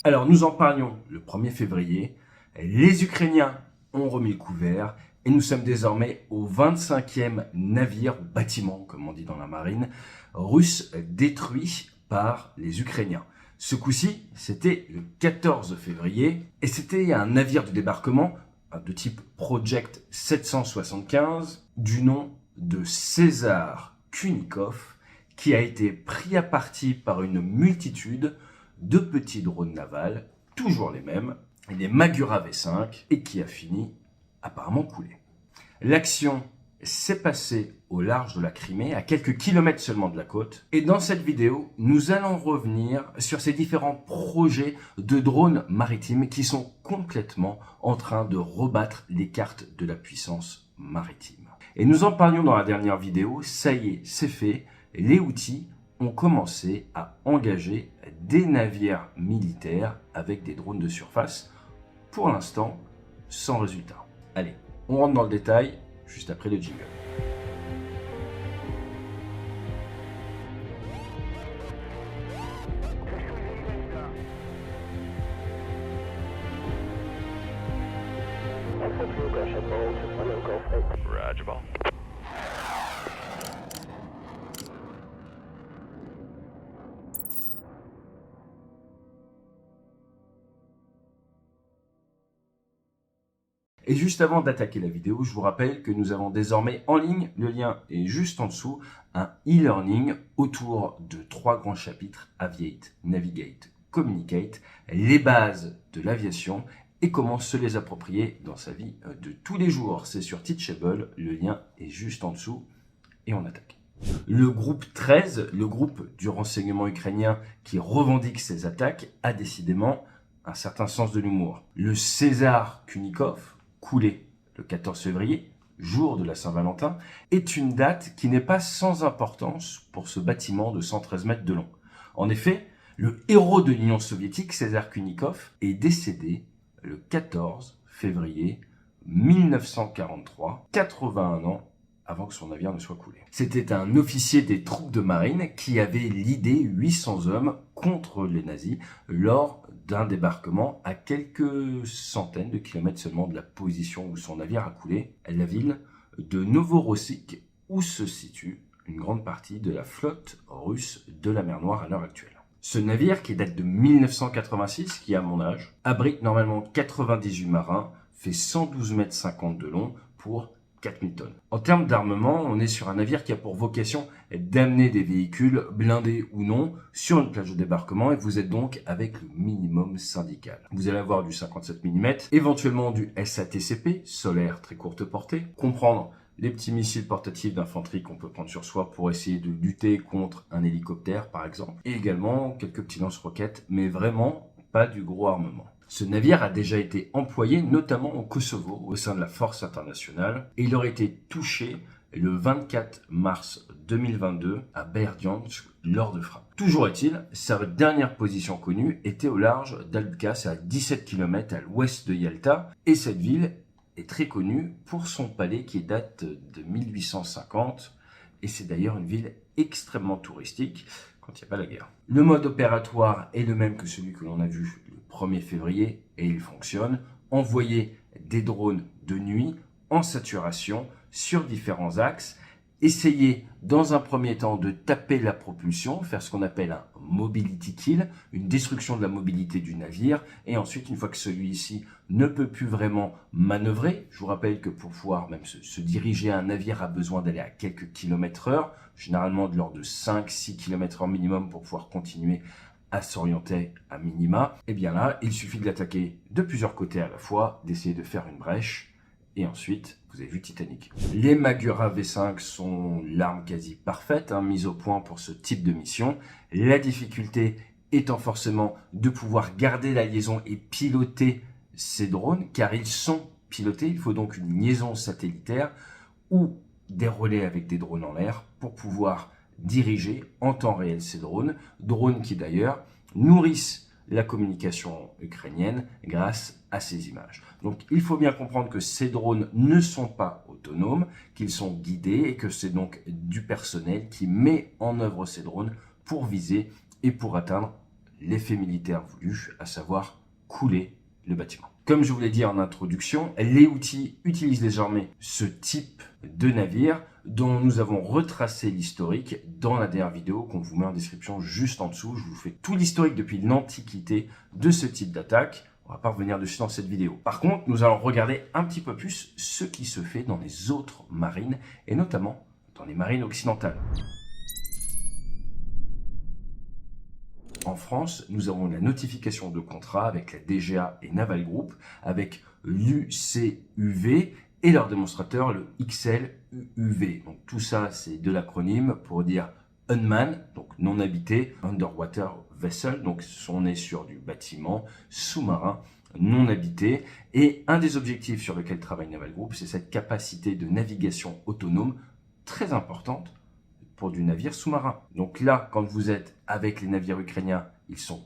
Alors nous en parlions le 1er février, les Ukrainiens ont remis le couvert et nous sommes désormais au 25e navire, ou bâtiment comme on dit dans la marine, russe détruit par les Ukrainiens. Ce coup-ci, c'était le 14 février et c'était un navire de débarquement de type Project 775 du nom de César Kunikov qui a été pris à partie par une multitude de petits drones navals, toujours les mêmes, les Magura V5, et qui a fini apparemment coulé. L'action s'est passée au large de la Crimée, à quelques kilomètres seulement de la côte. Et dans cette vidéo, nous allons revenir sur ces différents projets de drones maritimes qui sont complètement en train de rebattre les cartes de la puissance maritime. Et nous en parlions dans la dernière vidéo, ça y est, c'est fait, les Houthis ont commencé à engager des navires militaires avec des drones de surface, pour l'instant sans résultat. Allez, on rentre dans le détail juste après le jingle. Et juste avant d'attaquer la vidéo, je vous rappelle que nous avons désormais en ligne, le lien est juste en dessous, un e-learning autour de 3 grands chapitres, Aviate, Navigate, Communicate, les bases de l'aviation et comment se les approprier dans sa vie de tous les jours. C'est sur Teachable, le lien est juste en dessous et on attaque. Le groupe 13, le groupe du renseignement ukrainien qui revendique ces attaques, a décidément un certain sens de l'humour. Le César Kunikov, coulé le 14 février, jour de la Saint-Valentin, est une date qui n'est pas sans importance pour ce bâtiment de 113 mètres de long. En effet, le héros de l'Union soviétique, César Kunikov, est décédé le 14 février 1943, 81 ans avant que son navire ne soit coulé. C'était un officier des troupes de marine qui avait l'idée 800 hommes contre les nazis lors d'un débarquement à quelques centaines de kilomètres seulement de la position où son navire a coulé, la ville de Novorossiysk, où se situe une grande partie de la flotte russe de la mer Noire à l'heure actuelle. Ce navire, qui date de 1986, qui a mon âge, abrite normalement 98 marins, fait 112 mètres 50 de long pour 4000 tonnes. En termes d'armement, on est sur un navire qui a pour vocation d'amener des véhicules, blindés ou non, sur une plage de débarquement et vous êtes donc avec le minimum syndical. Vous allez avoir du 57 mm, éventuellement du SATCP, solaire très courte portée, comprendre les petits missiles portatifs d'infanterie qu'on peut prendre sur soi pour essayer de lutter contre un hélicoptère par exemple, et également quelques petits lance-roquettes, mais vraiment pas du gros armement. Ce navire a déjà été employé notamment au Kosovo au sein de la force internationale et il aurait été touché le 24 mars 2022 à Berdyansk lors de frappes. Toujours est-il, sa dernière position connue était au large d'Albka, c'est à 17 km à l'ouest de Yalta, et cette ville est très connue pour son palais qui date de 1850 et c'est d'ailleurs une ville extrêmement touristique quand il n'y a pas la guerre. Le mode opératoire est le même que celui que l'on a vu le 1er février et il fonctionne. Envoyer des drones de nuit en saturation sur différents axes. Essayer dans un premier temps de taper la propulsion, faire ce qu'on appelle un mobility kill, une destruction de la mobilité du navire. Et ensuite, une fois que celui-ci ne peut plus vraiment manœuvrer, je vous rappelle que pour pouvoir même se diriger, un navire a besoin d'aller à quelques kilomètres heure, généralement de l'ordre de 5-6 km/h minimum pour pouvoir continuer à s'orienter à minima. Et bien là, il suffit de l'attaquer de plusieurs côtés à la fois, d'essayer de faire une brèche. Et ensuite, vous avez vu Titanic. Les Magura V5 sont l'arme quasi parfaite, mise au point pour ce type de mission. La difficulté étant forcément de pouvoir garder la liaison et piloter ces drones, car ils sont pilotés. Il faut donc une liaison satellitaire ou des relais avec des drones en l'air pour pouvoir diriger en temps réel ces drones. Drones qui d'ailleurs nourrissent la communication ukrainienne grâce à ces images. Donc il faut bien comprendre que ces drones ne sont pas autonomes, qu'ils sont guidés et que c'est donc du personnel qui met en œuvre ces drones pour viser et pour atteindre l'effet militaire voulu, à savoir couler le bâtiment. Comme je vous l'ai dit en introduction, les outils utilisent désormais ce type de navire dont nous avons retracé l'historique dans la dernière vidéo qu'on vous met en description juste en dessous. Je vous fais tout l'historique depuis l'Antiquité de ce type d'attaque. On va pas revenir dessus dans cette vidéo. Par contre, nous allons regarder un petit peu plus ce qui se fait dans les autres marines et notamment dans les marines occidentales. En France, nous avons la notification de contrat avec la DGA et Naval Group, avec l'UCUV et leur démonstrateur, le XLUV. Donc tout ça, c'est de l'acronyme pour dire Unmanned, donc non habité, Underwater Vessel, donc on est sur du bâtiment sous-marin non habité. Et un des objectifs sur lequel travaille Naval Group, c'est cette capacité de navigation autonome très importante pour du navire sous-marin. Donc là, quand vous êtes avec les navires ukrainiens, ils sont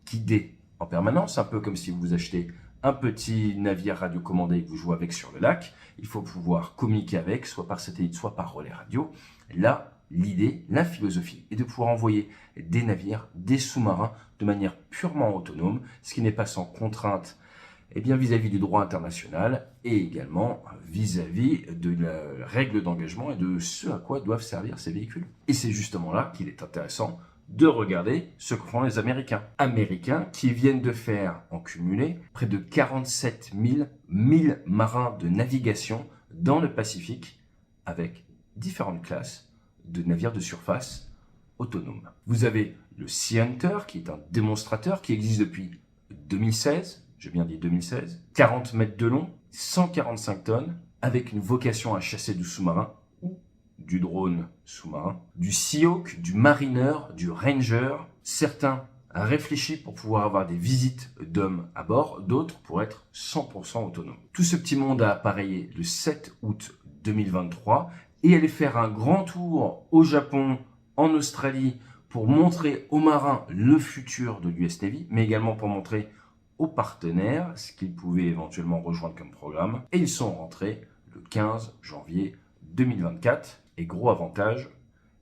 guidés en permanence, un peu comme si vous achetez un petit navire radiocommandé et que vous jouez avec sur le lac. Il faut pouvoir communiquer avec, soit par satellite, soit par relais radio. Là, l'idée, la philosophie est de pouvoir envoyer des navires, des sous-marins de manière purement autonome, ce qui n'est pas sans contrainte vis-à-vis du droit international et également vis-à-vis de la règle d'engagement et de ce à quoi doivent servir ces véhicules. Et c'est justement là qu'il est intéressant de regarder ce que font les Américains. Américains qui viennent de faire en cumulé près de 47 000 marins de navigation dans le Pacifique avec différentes classes de navires de surface autonomes. Vous avez le Sea Hunter qui est un démonstrateur qui existe depuis 2016. J'ai bien dit 2016, 40 mètres de long, 145 tonnes, avec une vocation à chasser du sous-marin ou du drone sous-marin, du Seahawk, du Mariner, du Ranger. Certains réfléchissent pour pouvoir avoir des visites d'hommes à bord, d'autres pour être 100% autonomes. Tout ce petit monde a appareillé le 7 août 2023 et allait faire un grand tour au Japon, en Australie, pour montrer aux marins le futur de l'US Navy, mais également pour montrer aux partenaires ce qu'ils pouvaient éventuellement rejoindre comme programme. Et ils sont rentrés le 15 janvier 2024. Et gros avantage,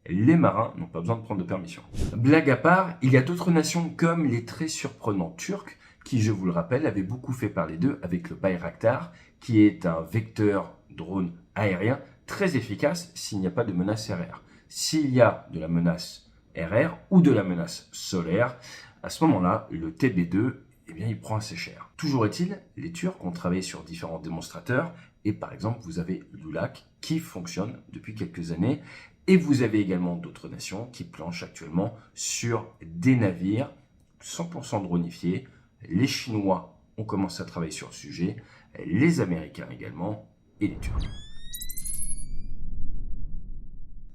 les marins n'ont pas besoin de prendre de permission. Blague à part, il y a d'autres nations comme les très surprenants Turcs qui, je vous le rappelle, avaient beaucoup fait parler d'eux avec le Bayraktar, qui est un vecteur drone aérien très efficace s'il n'y a pas de menace RR. S'il y a de la menace RR ou de la menace solaire, à ce moment-là, le TB2 il prend assez cher. Toujours est-il, les Turcs ont travaillé sur différents démonstrateurs et par exemple, vous avez l'ULAC qui fonctionne depuis quelques années et vous avez également d'autres nations qui planchent actuellement sur des navires 100% dronifiés. Les Chinois ont commencé à travailler sur le sujet, les Américains également et les Turcs.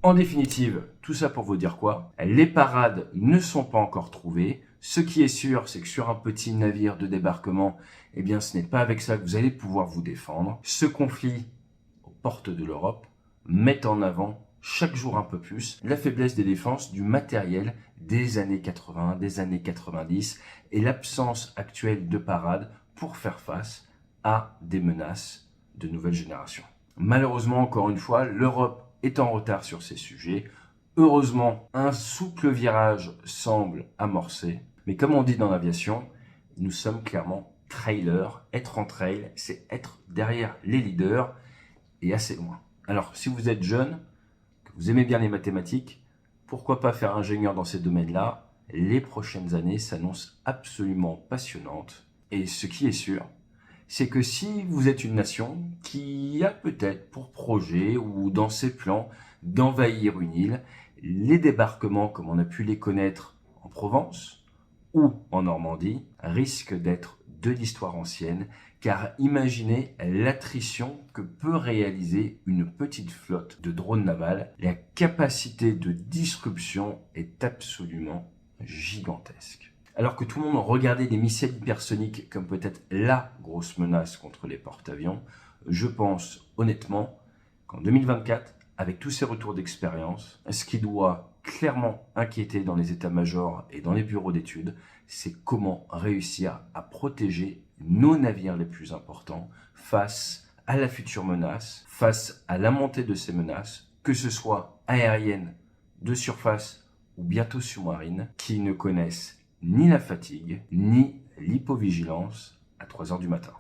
En définitive, tout ça pour vous dire quoi? Les parades ne sont pas encore trouvées. Ce qui est sûr, c'est que sur un petit navire de débarquement, ce n'est pas avec ça que vous allez pouvoir vous défendre. Ce conflit aux portes de l'Europe met en avant chaque jour un peu plus la faiblesse des défenses du matériel des années 80, des années 90 et l'absence actuelle de parades pour faire face à des menaces de nouvelle génération. Malheureusement, encore une fois, l'Europe est en retard sur ces sujets. Heureusement, un souple virage semble amorcé. Mais comme on dit dans l'aviation, nous sommes clairement trailers. Être en trail, c'est être derrière les leaders et assez loin. Alors, si vous êtes jeune, que vous aimez bien les mathématiques, pourquoi pas faire ingénieur dans ces domaines-là? Les prochaines années s'annoncent absolument passionnantes. Et ce qui est sûr, c'est que si vous êtes une nation qui a peut-être pour projet ou dans ses plans d'envahir une île, les débarquements comme on a pu les connaître en Provence ou en Normandie risquent d'être de l'histoire ancienne, car imaginez l'attrition que peut réaliser une petite flotte de drones navals. La capacité de disruption est absolument gigantesque. Alors que tout le monde regardait des missiles hypersoniques comme peut-être la grosse menace contre les porte-avions, je pense honnêtement qu'en 2024, avec tous ces retours d'expérience, ce qui doit clairement inquiéter dans les états-majors et dans les bureaux d'études, c'est comment réussir à protéger nos navires les plus importants face à la future menace, face à la montée de ces menaces, que ce soit aériennes, de surface ou bientôt sous-marines, qui ne connaissent ni la fatigue, ni l'hypovigilance à 3 heures du matin.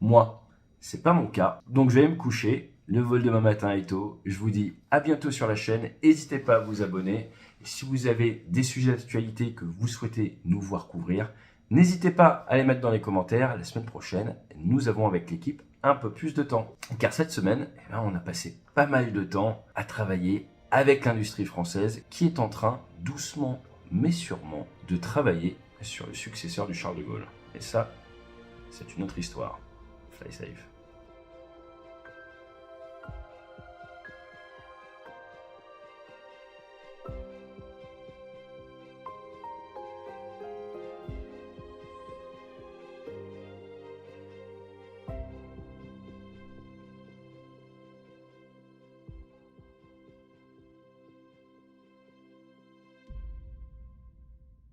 Moi, c'est pas mon cas, donc je vais me coucher. Le vol demain matin est tôt. Je vous dis à bientôt sur la chaîne. N'hésitez pas à vous abonner. Et si vous avez des sujets d'actualité que vous souhaitez nous voir couvrir, n'hésitez pas à les mettre dans les commentaires. La semaine prochaine, nous avons avec l'équipe un peu plus de temps. Car cette semaine, on a passé pas mal de temps à travailler avec l'industrie française qui est en train, doucement mais sûrement, de travailler sur le successeur du Charles de Gaulle. Et ça, c'est une autre histoire. Fly safe.